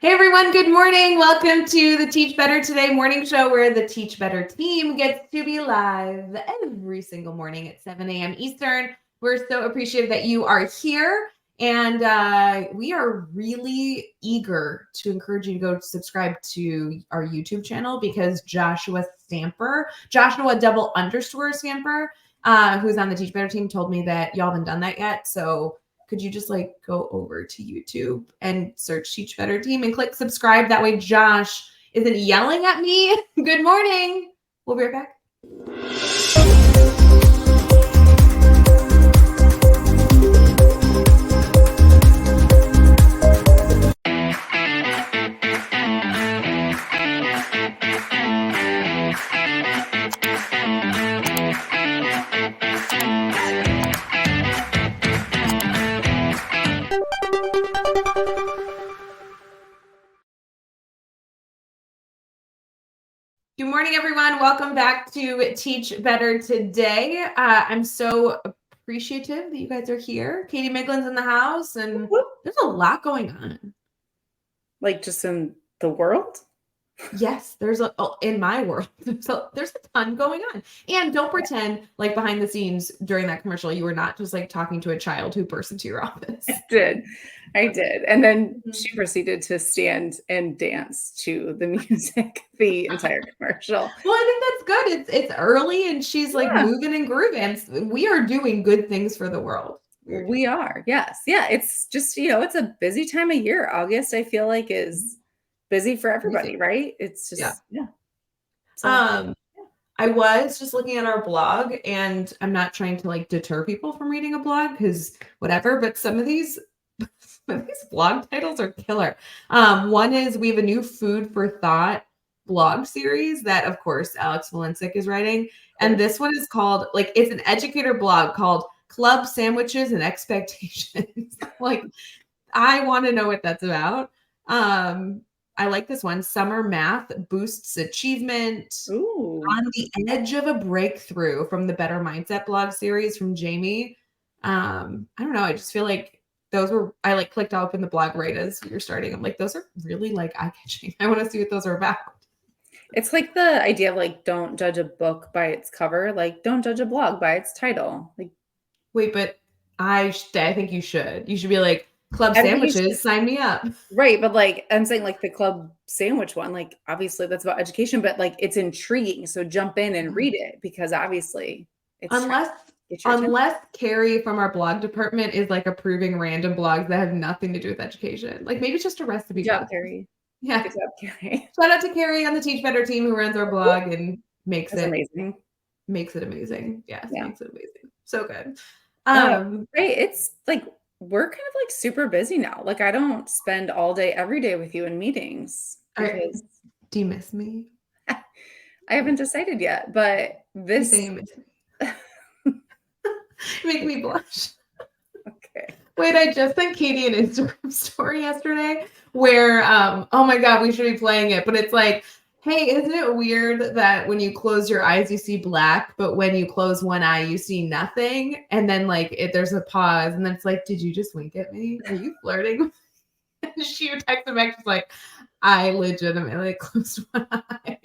Hey everyone, good morning. Welcome to the Teach Better Today morning show where the Teach Better team gets to be live every single morning at 7 a.m. Eastern. We're so appreciative that you are here. And we are really eager to encourage you to go subscribe to our YouTube channel because Joshua Stamper, Joshua _Stamper, who's on the Teach Better team, told me that y'all haven't done that yet. So could you just go over to YouTube and search Teach Better Team and click subscribe? That way Josh isn't yelling at me. Good morning. We'll be right back. Good morning, everyone. Welcome back to Teach Better Today. I'm so appreciative that you guys are here. Katie Miglin's in the house, and there's a lot going on. Like just in the world? Yes, in my world. So there's a ton going on. And don't pretend like behind the scenes during that commercial, you were not just talking to a child who burst into your office. I did. And then she proceeded to stand and dance to the music the entire commercial. Well, I think that's good. It's early and she's moving and grooving. We are doing good things for the world. We are. Yes. Yeah. It's just, it's a busy time of year. August, I feel like, is busy for everybody, right? It's just, yeah. So, I was just looking at our blog, and I'm not trying to deter people from reading a blog because whatever, but some of these blog titles are killer. One is we have a new Food for Thought blog series that, of course, Alex Valencic is writing. And this one is called, it's an educator blog called Club Sandwiches and Expectations. I want to know what that's about. I like this one. Summer Math Boosts Achievement. Ooh. On the Edge of a Breakthrough from the Better Mindset blog series from Jamie. I don't know. I just feel like those were, I clicked open the blog right as you're starting. I'm like, those are really eye-catching. I want to see what those are about. It's like the idea of don't judge a book by its cover. Don't judge a blog by its title. Wait, but I think you should. You should be Club Sandwiches, sign me up. Right. But I'm saying the Club Sandwich one, obviously that's about education, but it's intriguing. So jump in and read it because obviously it's unless Carrie from our blog department is approving random blogs that have nothing to do with education. Maybe it's just a recipe. Good job, Carrie. Yeah. Good job, Carrie. Shout out to Carrie on the Teach Better team who runs our blog and makes it amazing. Makes it amazing. Yes, yeah. Makes it amazing. So good. Right. It's we're kind of super busy now. I don't spend all day, every day with you in meetings. Because do you miss me? I haven't decided yet, but this make me blush. Okay. Wait, I just sent Katie an Instagram story yesterday where, oh my God, we should be playing it, but it's hey, isn't it weird that when you close your eyes, you see black, but when you close one eye, you see nothing? And then there's a pause and then it's did you just wink at me? Are you flirting? And she texted back, she's I legitimately closed one eye.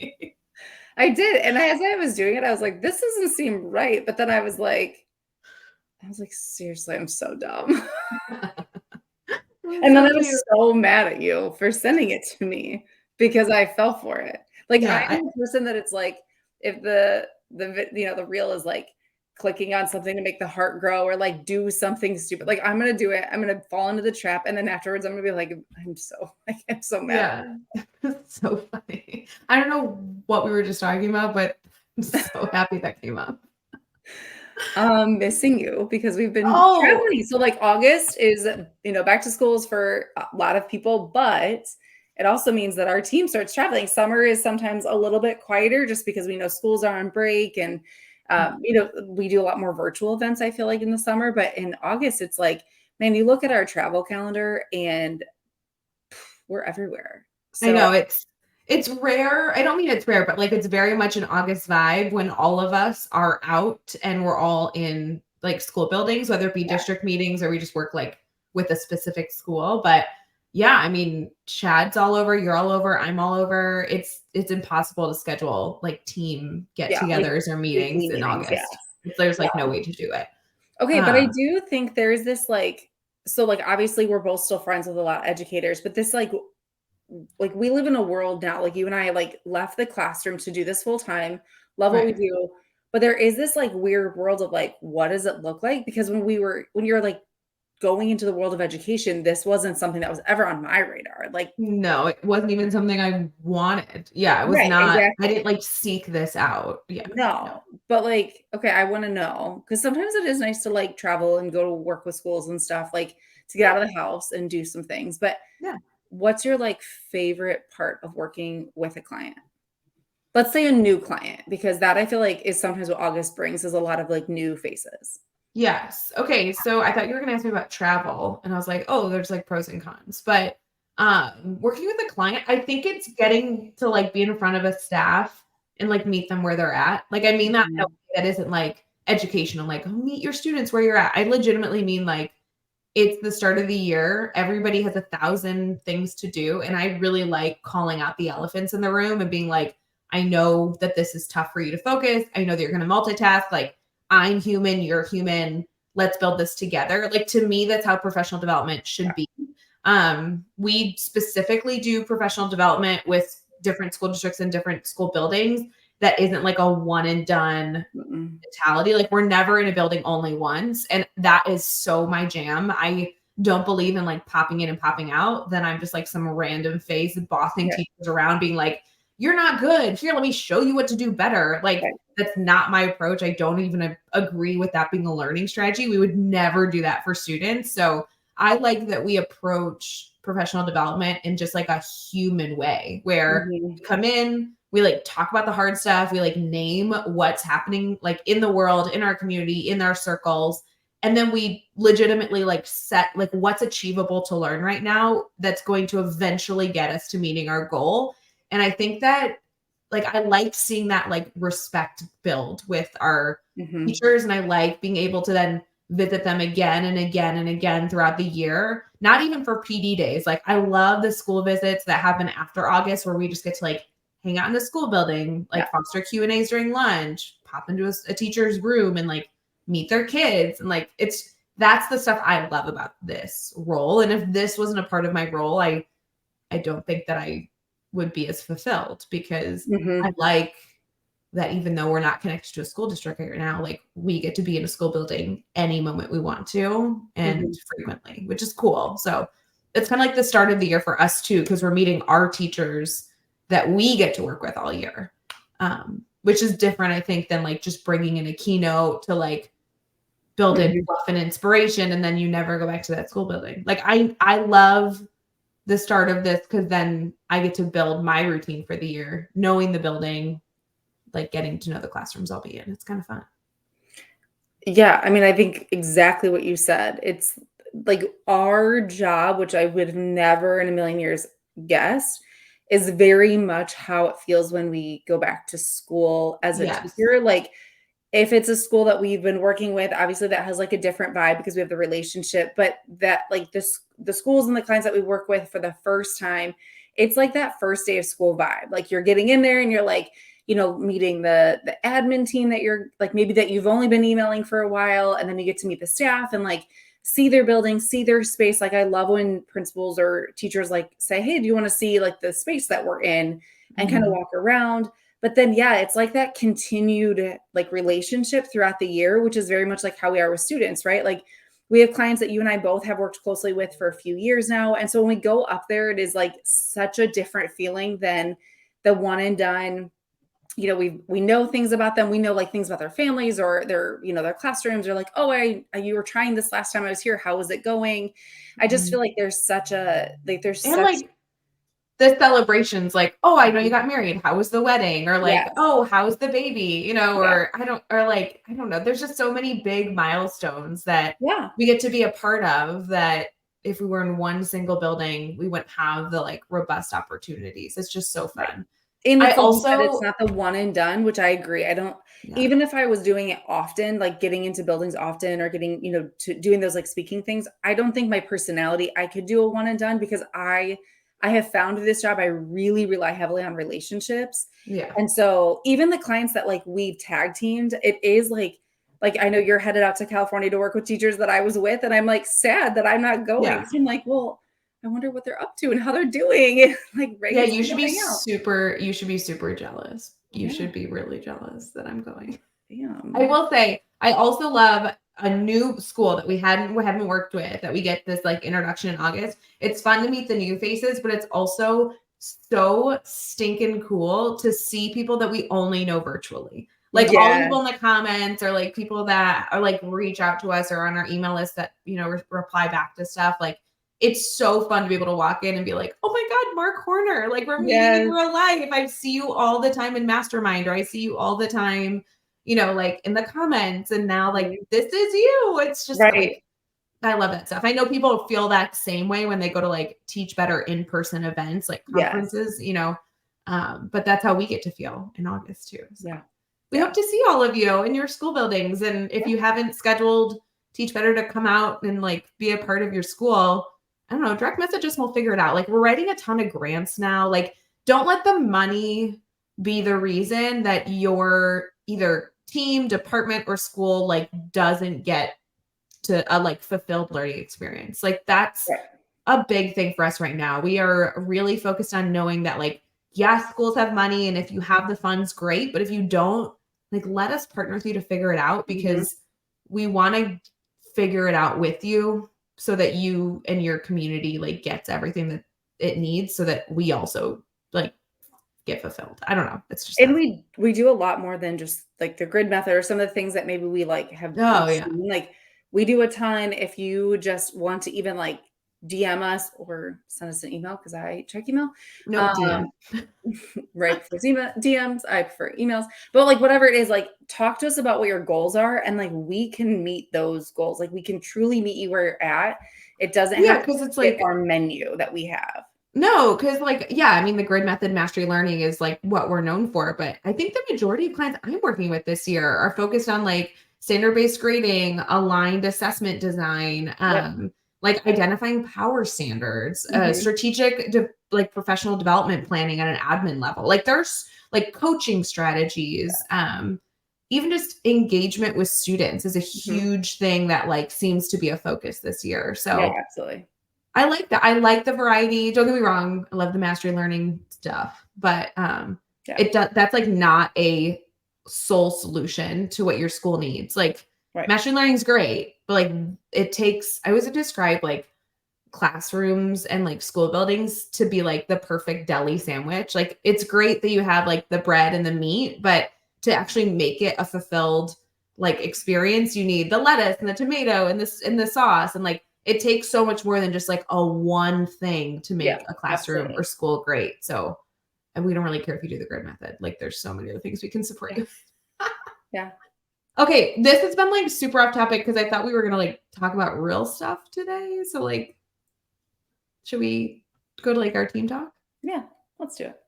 I did. And as I was doing it, I was this doesn't seem right. But then I was seriously, I'm so dumb. And then I was so mad at you for sending it to me because I fell for it. I'm the person that it's if the reel is clicking on something to make the heart grow or do something stupid. I'm going to do it. I'm going to fall into the trap. And then afterwards I'm going to be I'm so mad. Yeah. It's so funny. I don't know what we were just talking about, but I'm so happy that came up. Missing you because we've been traveling. So August is, back to schools for a lot of people, but it also means that our team starts traveling. Summer is sometimes a little bit quieter just because we know schools are on break and, we do a lot more virtual events, I feel in the summer, but in August, it's man, you look at our travel calendar and we're everywhere. So, I know it's rare. I don't mean it's rare, but it's very much an August vibe when all of us are out and we're all in school buildings, whether it be district meetings or we just work with a specific school. But yeah, I mean, Chad's all over, you're all over, I'm all over. It's impossible to schedule like team Yeah, like get-togethers or meetings weekly in meetings, yeah. August. There's like Yeah. no way to do it. Okay, but I Um, do think there's this, like so, like, obviously, we're both still friends with a lot of educators, but this, like, we live in a world now, like, you and I, like, left the classroom to do this full time, love what we right. do, but there is this, like, weird world of, like, what does it look like? Because when you're, like, going into the world of education, this wasn't something that was ever on my radar, like No, it wasn't even something I wanted. Yeah, it was right, not I exactly. didn't like seek this out. Yeah, no. No, but, like, okay, I wanna know because sometimes it is nice to, like, travel and go to work with schools and stuff, like, to get Yeah, out of the house and do some things, but yeah. what's your, like, favorite part of working with a client? Let's say a new client, because that I feel like is sometimes what August brings is a lot of, like, new faces. Yes. Okay, so I thought you were gonna ask me about travel, and I was like, "Oh, there's, like, pros and cons." But, working with a client, I think it's getting to, like, be in front of a staff and, like, meet them where they're at. Like, I mean that in a Mhm. way that isn't, like, educational, like, "Oh, meet your students where you're at." I legitimately mean, like, it's the start of the year, everybody has 1,000 things to do, and I really like calling out the elephants in the room and being like, "I know that this is tough for you to focus. I know that you're gonna multitask, like, I'm human, you're human. Let's build this together." Like, to me, that's how professional development should Yeah. be. We specifically do professional development with different school districts and different school buildings that isn't like a one and done Mm-mm. mentality. Like, we're never in a building only once, and that is so my jam. I don't believe in like popping in and popping out. Then I'm just like some random face bossing Right, teachers around, being like, "You're not good. Here, let me show you what to do better." Like, right. that's not my approach. I don't even agree with that being a learning strategy. We would never do that for students. So I like that we approach professional development in just like a human way where Mhm. we come in, we like talk about the hard stuff, we like name what's happening like in the world, in our community, in our circles, and then we legitimately like set like what's achievable to learn right now that's going to eventually get us to meeting our goal. And I think that like I like seeing that like respect build with our Mhm. teachers, and I like being able to then visit them again and again and again throughout the year, not even for PD days. Like, I love the school visits that happen after August where we just get to like hang out in the school building, Yeah. like foster Q&As during lunch, pop into a teacher's room and like meet their kids. And like, that's the stuff I love about this role. And if this wasn't a part of my role, I don't think that I would be as fulfilled, because I Mhm. like that even though we're not connected to a school district right now, like we get to be in a school building any moment we want to and Mhm. frequently, which is cool. So it's kind of like the start of the year for us too, because we're meeting our teachers that we get to work with all year, which is different, I think, than like just bringing in a keynote to like build in Mhm. fluff and inspiration, and then you never go back to that school building. Like, I love the start of this because then I get to build my routine for the year, knowing the building, like getting to know the classrooms I'll be in. It's kind of fun. Yeah, I mean, I think exactly what you said. It's like our job, which I would have never in a million years guessed, is very much how it feels when we go back to school as a Yes. teacher. Like, if it's a school that we've been working with, obviously that has like a different vibe because we have the relationship, but that like the schools and the clients that we work with for the first time, it's like that first day of school vibe. Like you're getting in there and you're like, meeting the admin team that you're like maybe that you've only been emailing for a while, and then you get to meet the staff and like see their building, see their space. Like I love when principals or teachers like say, "Hey, do you want to see like the space that we're in?" and kind of Mhm. walk around. But then, yeah, it's like that continued like relationship throughout the year, which is very much like how we are with students, right? Like we have clients that you and I both have worked closely with for a few years now. And so when we go up there, it is like such a different feeling than the one and done. We know things about them. We know like things about their families or their classrooms. Or like, oh, you were trying this last time I was here. How was it going? I just feel Mhm. like there's And such like the celebrations, like, "Oh, I know you got married. How was the wedding?" Or like, yes, "Oh, how's the baby?" yeah, Or I don't know. There's just so many big milestones that yeah. we get to be a part of that if we were in one single building, we wouldn't have the like robust opportunities. It's just so Right. fun. And I it's like you said, it's also, not the one and done, which I agree. I don't yeah, even if I was doing it often, like getting into buildings often or getting, to doing those like speaking things, I don't think my personality I could do a one and done because I have found this job I really rely heavily on relationships. yeah, And so even the clients that like we've tag teamed, it is like I know you're headed out to California to work with teachers that I was with, and I'm like sad that I'm not going. yeah. So I'm like, well, I wonder what they're up to and how they're doing. Like Yeah, Rae's gonna hang out. you should be super jealous. You Yeah. should be really jealous that I'm going. I Damn. will say, I also love a new school that we haven't worked with, that we get this like introduction in August. It's fun to meet the new faces, but it's also so stinking cool to see people that we only know virtually. Like all the Yeah. people in the comments, or like people that are like reach out to us or on our email list that, reply back to stuff. Like it's so fun to be able to walk in and be like, oh my God, Mark Horner, like we're meeting in Yes. real life. I see you all the time in Mastermind, or I see you all the time, like in the comments, and now like Mhm. this is you. It's just Right. like, I love that stuff. I know people feel that same way when they go to like Teach Better in-person events, like Yes. conferences, but that's how we get to feel in August too. So Yeah. we hope Yeah. to see all of you in your school buildings. And if Yeah. you haven't scheduled Teach Better to come out and like be a part of your school, I don't know, direct message us, we'll figure it out. Like we're writing a ton of grants now. Like don't let the money be the reason that your either team, department, or school like doesn't get to a like fulfilled learning experience. Like that's Right. a big thing for us right now. We are really focused on knowing that like, yeah, schools have money, and if you have the funds, great. But if you don't, like, let us partner with you to figure it out, Mhm. because we want to figure it out with you so that you and your community like gets everything that it needs, so that we also like get fulfilled. I don't know. It's just And we do a lot more than just like the grid method or some of the things that maybe we like have oh yeah. seen. Like we do a ton if you just want to even like DM us or send us an email because I check email. No Um, DM. right. For DMs, I prefer emails. But like whatever it is, like talk to us about what your goals are and like we can meet those goals. Like we can truly meet you where you're at. It doesn't Yeah, have to because it's fit like, our menu that we have. no, because like, yeah, I mean, the grid method mastery learning is like what we're known for. But I think the majority of clients I'm working with this year are focused on like standard-based grading, aligned assessment design, Yep. like identifying power standards, Mhm. strategic like professional development planning at an admin level. Like there's like coaching strategies, even just engagement with students is a Mhm. huge thing that like seems to be a focus this year. Yeah, So absolutely. I like that. I like the variety. Don't get me wrong. I love the mastery learning stuff, but Yeah. it does, that's like not a sole solution to what your school needs. Like Right. mastery learning is great, but like it takes, I always describe like classrooms and like school buildings to be like the perfect deli sandwich. Like it's great that you have like the bread and the meat, but to actually make it a fulfilled like experience, you need the lettuce and the tomato and this and the sauce, and like it takes so much more than just like a one thing to Yeah, make a classroom or absolutely. school great. So, and we don't really care if you do the grid method. Like there's so many other things we can support Yeah. you. Yeah. Okay, this has been like super off topic because I thought we were gonna like talk about real stuff today. So like, should we go to like our team talk? Yeah. Let's do it.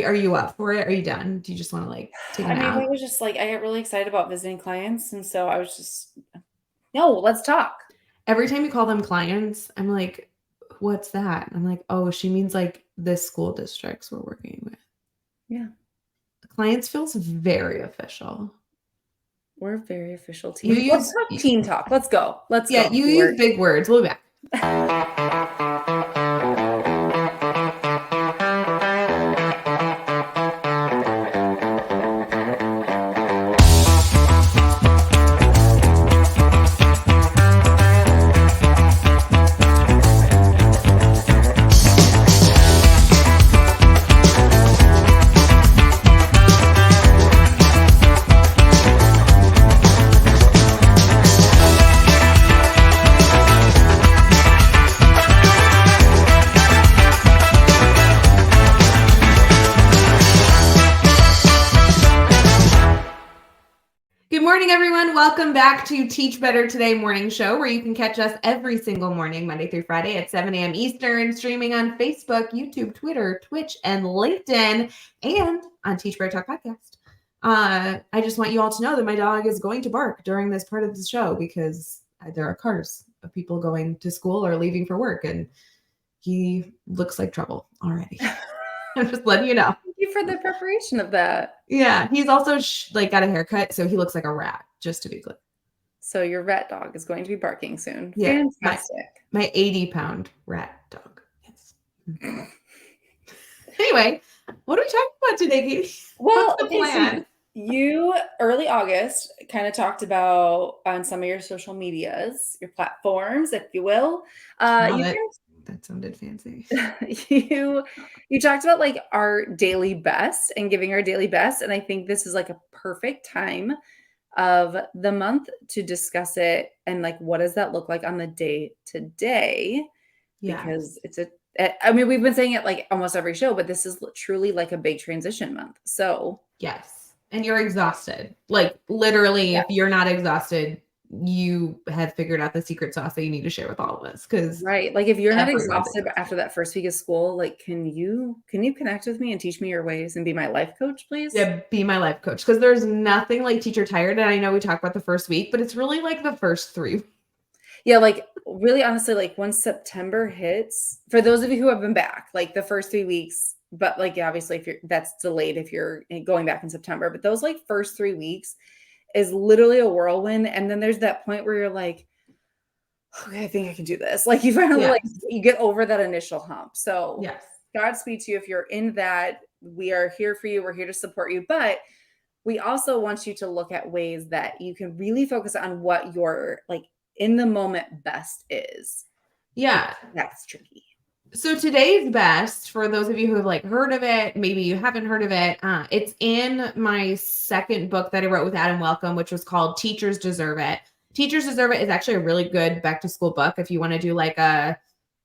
Are you up for it? Are you done? Do you just want to like take a I mean, I nap? was just like, I get really excited about visiting clients. And so I was just, no, let's talk. Every time you call them clients, I'm like, what's that? And I'm like, oh, she means like the school districts we're working with. Yeah. Clients feels very official. We're a very official You team. Let's use, talk team talk. Let's go. Let's yeah, go. you use big words. We'll be back. morning, everyone. Welcome back to Teach Better Today morning show, where you can catch us every single morning, Monday through Friday at 7 a.m. Eastern, streaming on Facebook, YouTube, Twitter, Twitch, and LinkedIn, and on Teach Better Talk podcast. I just want you all to know that my dog is going to bark during this part of the show because there are cars of people going to school or leaving for work, and he looks like trouble already. I'm just letting you know. Thank you for the preparation of that. Yeah, he's also got a haircut, so he looks like a rat, just to be clear. So your rat dog is going to be barking soon. Yeah, Fantastic. My 80-pound rat dog. Yes. Anyway, what are we talking about today, Katie? Well, what's the plan? So you early August kind of talked about on some of your social medias, your platforms, if you will. That sounded fancy. You talked about like our daily best and giving our daily best. And I think this is like a perfect time of the month to discuss it. And like, what does that look like on the day to day? Because we've been saying it like almost every show, but this is truly like a big transition month. So yes. And you're exhausted. Like literally, if you're not exhausted, you have figured out the secret sauce that you need to share with all of us. Because right, like if you're not exhausted after that first week of school, like can you connect with me and teach me your ways and be my life coach, please? Yeah, be my life coach. Because there's nothing like teacher tired. And I know we talk about the first week, but it's really like the first 3. Yeah, like really honestly, like once September hits, for those of you who have been back, like the first 3 weeks, but like obviously if that's delayed if you're going back in September, but those like first 3 weeks is literally a whirlwind. And then there's that point where you're like, okay, I think I can do this. Like you finally like you get over that initial hump. So Godspeed to you if you're in that. We are here for you. We're here to support you. But we also want you to look at ways that you can really focus on what your like in the moment best is. Yeah. That's tricky. So today's best, for those of you who have like heard of it, maybe you haven't heard of it, it's in my second book that I wrote with Adam Welcome, which was called Teachers Deserve It. Teachers Deserve It is actually a really good back to school book if you want to do like a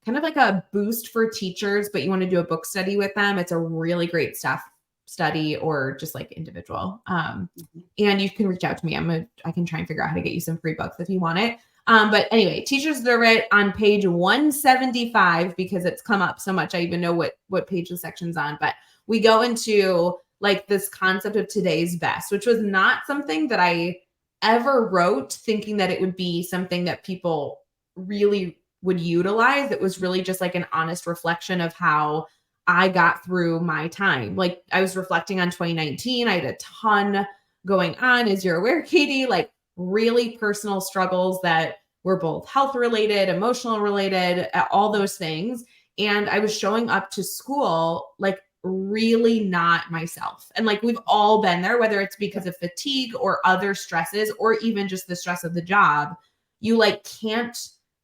kind of like a boost for teachers, but you want to do a book study with them. It's a really great staff study or just like individual. And you can reach out to me. I can try and figure out how to get you some free books if you want it. But anyway, Teachers Deserve It on page 175, because it's come up so much. I even know what page the section's on, but we go into like this concept of today's best, which was not something that I ever wrote thinking that it would be something that people really would utilize. It was really just like an honest reflection of how I got through my time. Like I was reflecting on 2019. I had a ton going on, as you're aware, Katie, like really personal struggles that were both health related, emotional related, all those things. And I was showing up to school like really not myself. And like we've all been there, whether it's because of fatigue or other stresses, or even just the stress of the job, you like can't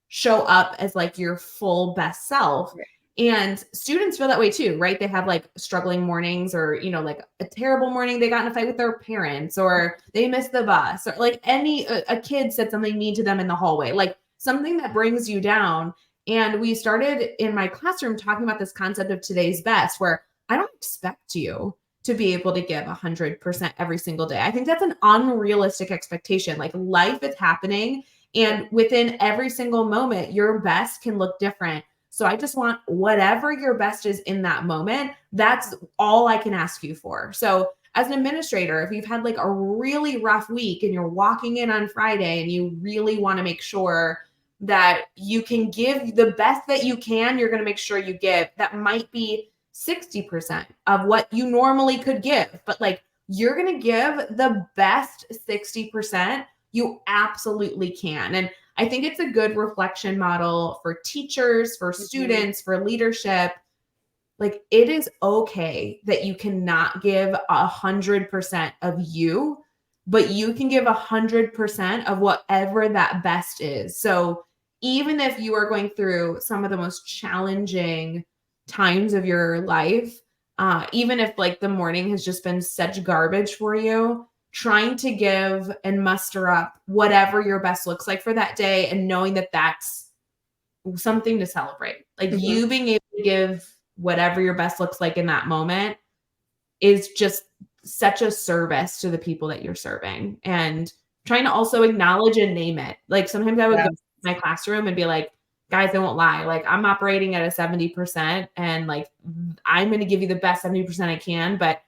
show up as like your full best self. Right. And students feel that way too, right? They have like struggling mornings, or, you know, like a terrible morning, they got in a fight with their parents, or they missed the bus, or like a kid said something mean to them in the hallway, like something that brings you down. And we started in my classroom talking about this concept of today's best, where I don't expect you to be able to give 100% every single day. I think that's an unrealistic expectation. Like life is happening, and within every single moment, your best can look different. So I just want whatever your best is in that moment. That's all I can ask you for. So as an administrator, if you've had like a really rough week and you're walking in on Friday and you really want to make sure that you can give the best that you can, you're going to make sure you give. That might be 60% of what you normally could give, but like you're going to give the best 60% you absolutely can. And I think it's a good reflection model for teachers, for students, for leadership. Like it is okay that you cannot give 100% of you, but you can give 100% of whatever that best is. So even if you are going through some of the most challenging times of your life, even if like the morning has just been such garbage for you, trying to give and muster up whatever your best looks like for that day, and knowing that that's something to celebrate. Like you being able to give whatever your best looks like in that moment is just such a service to the people that you're serving. And trying to also acknowledge and name it. Like sometimes I would go to Yes. my classroom and be like, guys, I won't lie. Like I'm operating at a 70% and like I'm going to give you the best 70% I can, but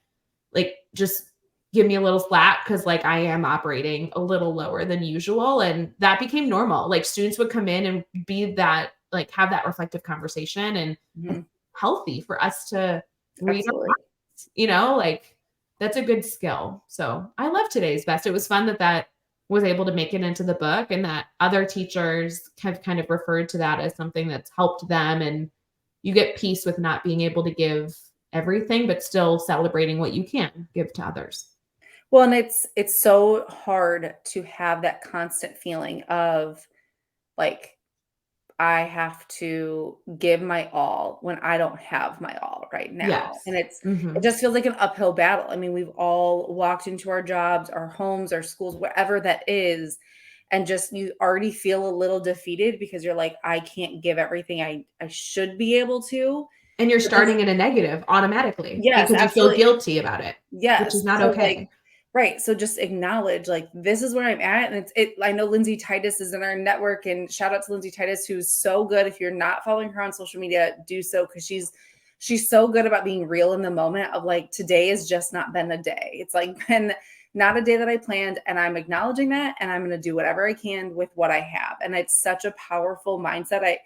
like just give me a little slack because like I am operating a little lower than usual. And that became normal. Like students would come in and be that, like have that reflective conversation and Mhm. healthy for us to read our Absolutely. minds, you know, like that's a good skill. So I love today's best. It was fun that was able to make it into the book and that other teachers have kind of referred to that as something that's helped them. And you get peace with not being able to give everything, but still celebrating what you can give to others. Well, and it's so hard to have that constant feeling of like I have to give my all when I don't have my all right now. Yes. And it Mhm. just feels like an uphill battle. I mean, we've all walked into our jobs, our homes, our schools, whatever that is, and just you already feel a little defeated because you're like, I can't give everything I should be able to. And you're But this, starting in a negative automatically yes, because you feel absolutely. guilty about it, which is Yes. not So like okay. right. So just acknowledge like this is where I'm at. And I know Lindsay Titus is in our network and shout out to Lindsay Titus, who's so good. If you're not following her on social media, do so because she's so good about being real in the moment of like today has just not been a day. It's like been not a day that I planned. And I'm acknowledging that and I'm gonna do whatever I can with what I have. And it's such a powerful mindset.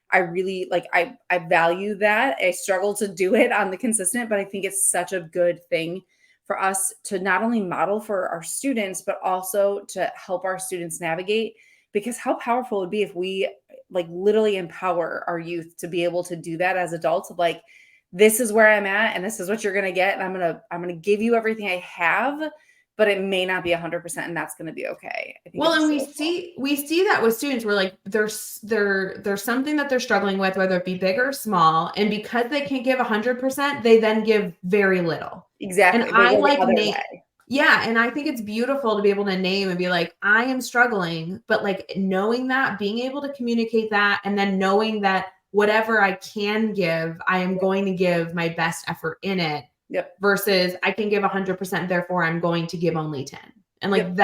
I really like I value that. I struggle to do it on the consistent, but I think it's such a good thing for us to not only model for our students, but also to help our students navigate. Because how powerful it would be if we like literally empower our youth to be able to do that as adults of like, this is where I'm at and this is what you're gonna get. And I'm gonna give you everything I have, but it may not be 100% and that's gonna be okay. I think Well, it's and so cool. we see that with students where like there's something that they're struggling with, whether it be big or small, and because they can't give 100%, they then give very little. And Exactly. They I go the like other name, way. yeah, and I think it's beautiful to be able to name and be like, I am struggling, but like knowing that, being able to communicate that, and then knowing that whatever I can give, I am going to give my best effort in it Yep. versus I can give 100%, therefore I'm going to give only 10. And like Yep.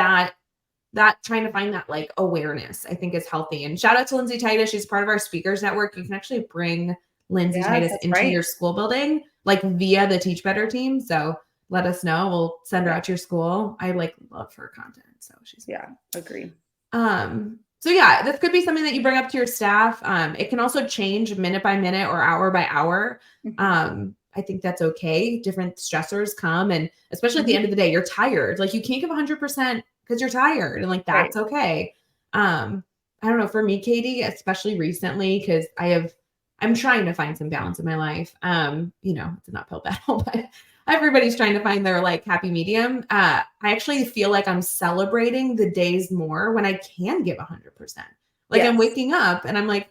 that trying to find that like awareness, I think is healthy. And shout out to Lindsay Titus. She's part of our speakers network. You can actually bring Lindsay Yes, Titus that's into right. your school building, like via the Teach Better team. So let us know. We'll send her Yeah. out to your school. I like love her content. So she's Yeah, agree. so yeah, this could be something that you bring up to your staff. It can also change minute by minute or hour by hour. Mhm. I think that's okay. Different stressors come, and especially at the Mhm. end of the day, you're tired. Like you can't give 100% because you're tired, and like Right. that's okay. I don't know, for me, Katie, especially recently, because I'm trying to find some balance in my life. It's an uphill battle, but everybody's trying to find their like happy medium. I actually feel like I'm celebrating the days more when I can give 100%. Like I'm Yes. waking up and I'm like,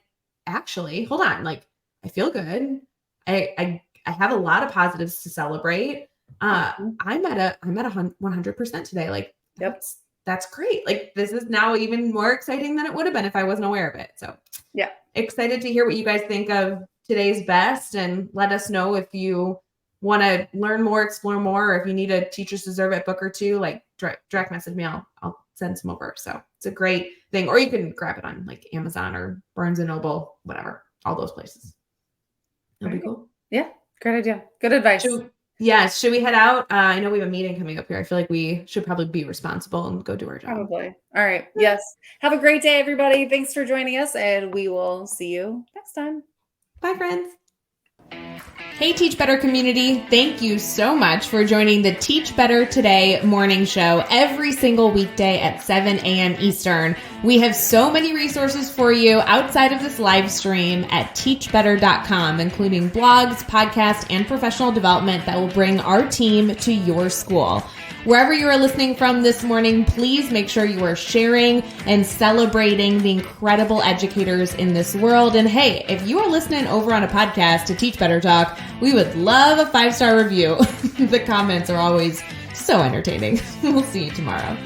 actually, hold on, like I feel good. I have a lot of positives to celebrate. Mhm. I'm at 100% today. Like Yep. that's great. Like this is now even more exciting than it would have been if I wasn't aware of it. So Yeah. excited to hear what you guys think of today's best and let us know if you want to learn more, explore more, or if you need a Teachers Deserve It book or two, like direct message me. I'll send some over. So it's a great thing. Or you can grab it on like Amazon or Barnes and Noble, whatever, all those places. That'll be Right. cool. Yeah. Great idea. Good advice. Should we head out? I know we have a meeting coming up here. I feel like we should probably be responsible and go do our job. Probably. All right. Yes. Have a great day, everybody. Thanks for joining us, and we will see you next time. Bye, friends. Hey, Teach Better community. Thank you so much for joining the Teach Better Today morning show every single weekday at 7 a.m. Eastern. We have so many resources for you outside of this live stream at teachbetter.com, including blogs, podcasts, and professional development that will bring our team to your school. Wherever you are listening from this morning, please make sure you are sharing and celebrating the incredible educators in this world. And hey, if you are listening over on a podcast to Teach Better Talk, we would love a 5-star review. The comments are always so entertaining. We'll see you tomorrow.